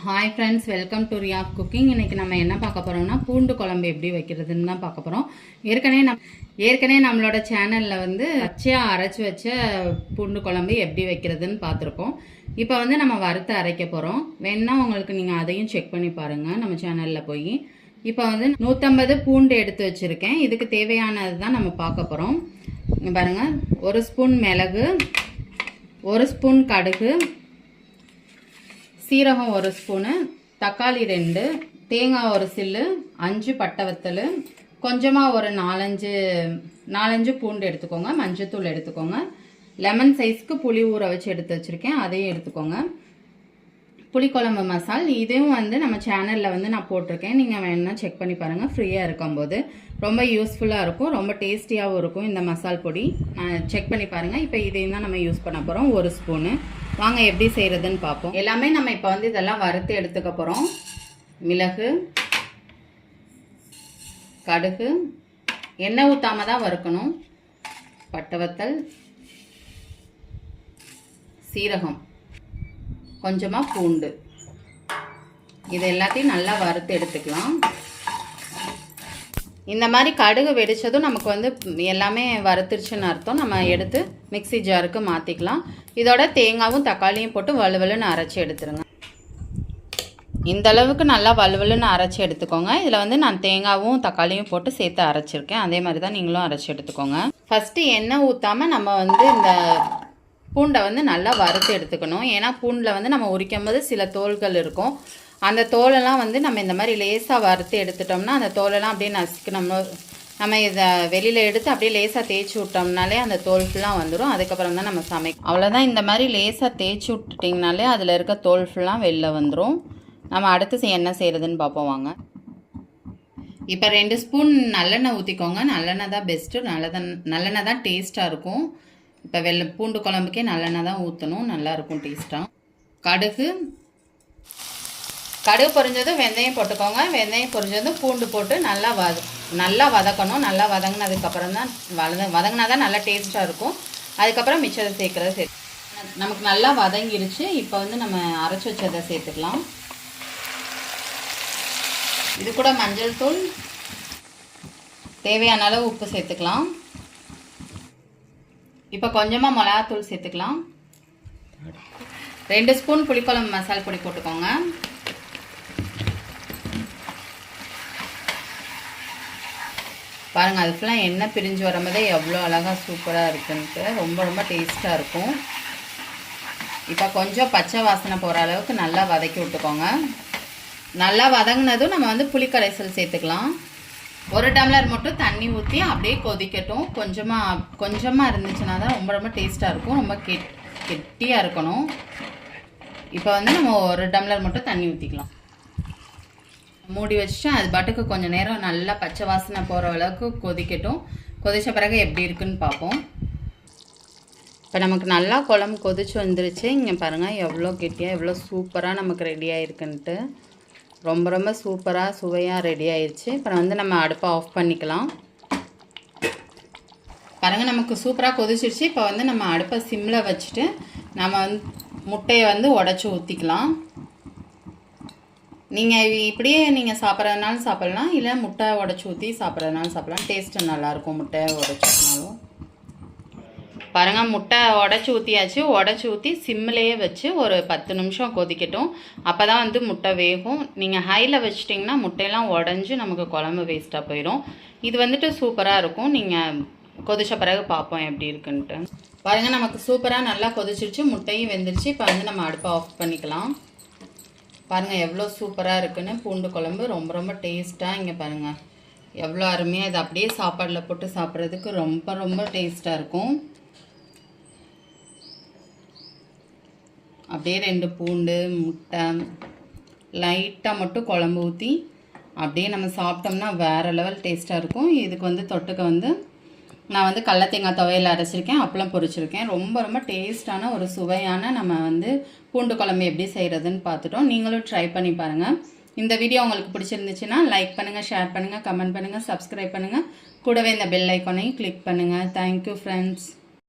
Hi friends, welcome to rehab cooking. இன்றைக்கி நம்ம என்ன பார்க்க போகிறோம்னா பூண்டு குழம்பு எப்படி வைக்கிறதுன்னு தான் பார்க்க போகிறோம். ஏற்கனவே நம்மளோட சேனலில் வந்து பச்சையாக அரைச்சி வச்ச பூண்டு குழம்பு எப்படி வைக்கிறதுன்னு பார்த்துருக்கோம். இப்போ வந்து நம்ம வறுத்து அரைக்க போகிறோம். வேணா உங்களுக்கு நீங்கள் அதையும் செக் பண்ணி பாருங்கள் நம்ம சேனலில் போய். இப்போ வந்து 150 பூண்டு எடுத்து வச்சுருக்கேன். இதுக்கு தேவையானது தான் நம்ம பார்க்க போகிறோம். பாருங்கள், 1 ஸ்பூன் மிளகு, 1 ஸ்பூன் கடுகு, சீரகம் 1 ஸ்பூனு, தக்காளி 2, தேங்காய் 1 சில்லு, 5 பட்டை வத்தல், கொஞ்சமாக ஒரு 4-5 பூண்டு எடுத்துக்கோங்க. மஞ்சத்தூள் எடுத்துக்கோங்க. லெமன் சைஸ்க்கு புளி ஊற வச்சு எடுத்து வச்சுருக்கேன், அதையும் எடுத்துக்கோங்க. புளிக்குழம்பு மசால் இதுவும் வந்து நம்ம சேனலில் வந்து நான் போட்டிருக்கேன். நீங்கள் வேணுன்னா செக் பண்ணி பாருங்கள். ஃப்ரீயாக இருக்கும்போது ரொம்ப யூஸ்ஃபுல்லாக இருக்கும், ரொம்ப டேஸ்டியாகவும் இருக்கும் இந்த மசால் பொடி. செக் பண்ணி பாருங்கள். இப்போ இதையும் தான் நம்ம யூஸ் பண்ண போகிறோம். 1 ஸ்பூனு. வாங்க எப்படி செய்கிறதுன்னு பார்ப்போம். எல்லாமே நம்ம இப்போ வந்து இதெல்லாம் வறுத்து எடுத்துக்க போகிறோம். மிளகு, கடுகு, எண்ணெய் ஊற்றாமல் தான் வறுக்கணும். பட்டை வத்தல், சீரகம், கொஞ்சமாக பூண்டு, இது எல்லாத்தையும் நல்லா வறுத்து எடுத்துக்கலாம். இந்த மாதிரி கடுகு வெடித்ததும் நமக்கு வந்து எல்லாமே வறுத்துருச்சுன்னு அர்த்தம். நம்ம எடுத்து மிக்சி ஜாருக்கு மாற்றிக்கலாம். இதோட தேங்காயும் தக்காளியும் போட்டு வலுவலுன்னு அரைச்சி எடுத்துருங்க. இந்த அளவுக்கு நல்லா வலுவலுன்னு அரைச்சி எடுத்துக்கோங்க. இதில் வந்து நான் தேங்காயும் தக்காளியும் போட்டு சேர்த்து அரைச்சிருக்கேன். அதே மாதிரி தான் நீங்களும் அரைச்சி எடுத்துக்கோங்க. ஃபஸ்ட்டு எண்ணெய் ஊற்றாமல் நம்ம வந்து இந்த பூண்டை வந்து நல்லா வறுத்து எடுத்துக்கணும். ஏன்னா பூண்டில் வந்து நம்ம உரிக்கும் போது சில தோல்கள் இருக்கும். அந்த தோலெல்லாம் வந்து நம்ம இந்த மாதிரி லேசாக வறுத்து எடுத்துட்டோம்னா அந்த தோலெல்லாம் அப்படியே நசுக்கு நம்ம இதை வெளியில் எடுத்து அப்படியே லேசாக தேய்ச்சி விட்டோம்னாலே அந்த தோல் ஃபுல்லாக வந்துடும். அதுக்கப்புறம் தான் நம்ம சமைக்கும். அவ்வளோதான். இந்த மாதிரி லேசாக தேய்ச்சி விட்டுட்டிங்கனாலே அதில் இருக்க தோல் ஃபுல்லாக வெளில வந்துடும். நம்ம அடுத்து என்ன செய்கிறதுன்னு பார்ப்போம் வாங்க. இப்போ 2 ஸ்பூன் நல்லெண்ணெய் ஊற்றிக்கோங்க. நல்லெண்ணெய் தான் பெஸ்ட்டு. நல்லெண்ணெய் தான் டேஸ்ட்டாக இருக்கும். இப்போ பூண்டு குழம்புக்கே நல்லெண்ணெய் தான் ஊற்றணும், நல்லாயிருக்கும் டேஸ்ட்டாக. கடுகு பொரிஞ்சதும் வெந்தயம் போட்டுக்கோங்க. வெந்தயம் பொரிஞ்சதும் பூண்டு போட்டு நல்லா வதக்கணும். நல்லா வதங்கினதுக்கப்புறம் தான் வதங்கினா தான் நல்லா டேஸ்ட்டாக இருக்கும். அதுக்கப்புறம் மிச்சத்தை சேர்க்குறது நமக்கு நல்லா வதங்கிருச்சு. இப்போ வந்து நம்ம அரைச்சி வச்சதை சேர்த்துக்கலாம். இது கூட மஞ்சள் தூள், தேவையான அளவு உப்பு சேர்த்துக்கலாம். இப்போ கொஞ்சமாக மிளகாத்தூள் சேர்த்துக்கலாம். 2 ஸ்பூன் புளிக்குழம்பு மசால் பொடி போட்டுக்கோங்க. பாருங்கள், அது ஃபுல்லாக எண்ணெய் பிரிஞ்சு வரும்போதே எவ்வளோ அழகாக சூப்பராக இருக்குன்ட்டு ரொம்ப ரொம்ப டேஸ்ட்டாக இருக்கும். இப்போ கொஞ்சம் பச்சை வாசனை போகிற அளவுக்கு நல்லா வதக்கி விட்டுக்கோங்க. நல்லா வதங்கினதும் நம்ம வந்து புளிக்கரைசல் சேர்த்துக்கலாம். 1 டம்ளர் மட்டும் தண்ணி ஊற்றி அப்படியே கொதிக்கட்டும். கொஞ்சமாக இருந்துச்சுன்னா தான் ரொம்ப ரொம்ப டேஸ்ட்டாக இருக்கும். ரொம்ப கெட்டியாக இருக்கணும். இப்போ வந்து நம்ம 1 டம்ளர் மட்டும் தண்ணி ஊற்றிக்கலாம். மூடி வச்சுட்டு அது பாட்டுக்கு கொஞ்சம் நேரம் நல்லா பச்சை வாசனை போகிற அளவுக்கு கொதிக்கட்டும். கொதித்த பிறகு எப்படி இருக்குன்னு பார்ப்போம். இப்போ நமக்கு நல்லா குழம்பு கொதிச்சு வந்துருச்சு. இங்கே பாருங்கள் எவ்வளோ கெட்டியாக எவ்வளோ சூப்பராக நமக்கு ரெடி ஆகிருக்குன்ட்டு. ரொம்ப ரொம்ப சூப்பராக சுவையாக ரெடி ஆயிடுச்சு. இப்போ வந்து நம்ம அடுப்பை ஆஃப் பண்ணிக்கலாம். பாருங்கள், நமக்கு சூப்பராக கொதிச்சிருச்சு. இப்போ வந்து நம்ம அடுப்பை சிம்மில் வச்சுட்டு நம்ம வந்து முட்டையை வந்து உடச்சி ஊற்றிக்கலாம். நீங்கள் இப்படியே நீங்கள் சாப்பிட்றதுனாலும் சாப்பிட்லாம், இல்லை முட்டை உடச்சி ஊற்றி சாப்பிட்றதுனாலும் சாப்பிட்லாம். டேஸ்ட்டு நல்லாயிருக்கும் முட்டையை உடச்சினாலும். பாருங்கள், முட்டை உடச்சி ஊற்றியாச்சு. உடச்சி ஊற்றி சிம்மிலேயே வச்சு ஒரு 10 நிமிஷம் கொதிக்கட்டும். அப்போ தான் வந்து முட்டை வேகும். நீங்கள் ஹையில் வச்சிட்டிங்கன்னா முட்டையெல்லாம் உடஞ்சி நமக்கு குழம்பு வேஸ்ட்டாக போயிடும். இது வந்துட்டு சூப்பராக இருக்கும். நீங்கள் கொதிச்ச பிறகு பார்ப்போம் எப்படி இருக்குன்ட்டு. பாருங்கள், நமக்கு சூப்பராக நல்லா கொதிச்சிருச்சு. முட்டையும் வெந்துருச்சு. இப்போ வந்து நம்ம அடுப்பை ஆஃப் பண்ணிக்கலாம். பாருங்கள் எவ்வளோ சூப்பராக இருக்குன்னு பூண்டு குழம்பு. ரொம்ப ரொம்ப டேஸ்ட்டாக. இங்கே பாருங்கள் எவ்வளோ அருமையாக. இது அப்படியே சாப்பாடில் போட்டு சாப்பிட்றதுக்கு ரொம்ப ரொம்ப டேஸ்ட்டாக இருக்கும். அப்படியே 2 பூண்டு, முட்டை, லைட்டாக மட்டும் குழம்பு ஊற்றி அப்படியே நம்ம சாப்பிட்டோம்னா வேறு லெவல் டேஸ்ட்டாக இருக்கும். இதுக்கு வந்து தொட்டுக்க வந்து நான் வந்து கடல தேங்காய் துவையல் அரைச்சிருக்கேன், அப்பளம் பொரிச்சிருக்கேன். ரொம்ப ரொம்ப டேஸ்ட்டான ஒரு சுவையான நம்ம வந்து பூண்டு குழம்பு எப்படி செய்கிறதுன்னு பார்த்துட்டோம். நீங்களும் ட்ரை பண்ணி பாருங்கள். இந்த வீடியோ உங்களுக்கு பிடிச்சிருந்துச்சுன்னா லைக் பண்ணுங்கள், ஷேர் பண்ணுங்கள், கமெண்ட் பண்ணுங்கள், சப்ஸ்கிரைப் பண்ணுங்கள். கூடவே இந்த பெல் ஐக்கானையும் கிளிக் பண்ணுங்கள். Thank you friends.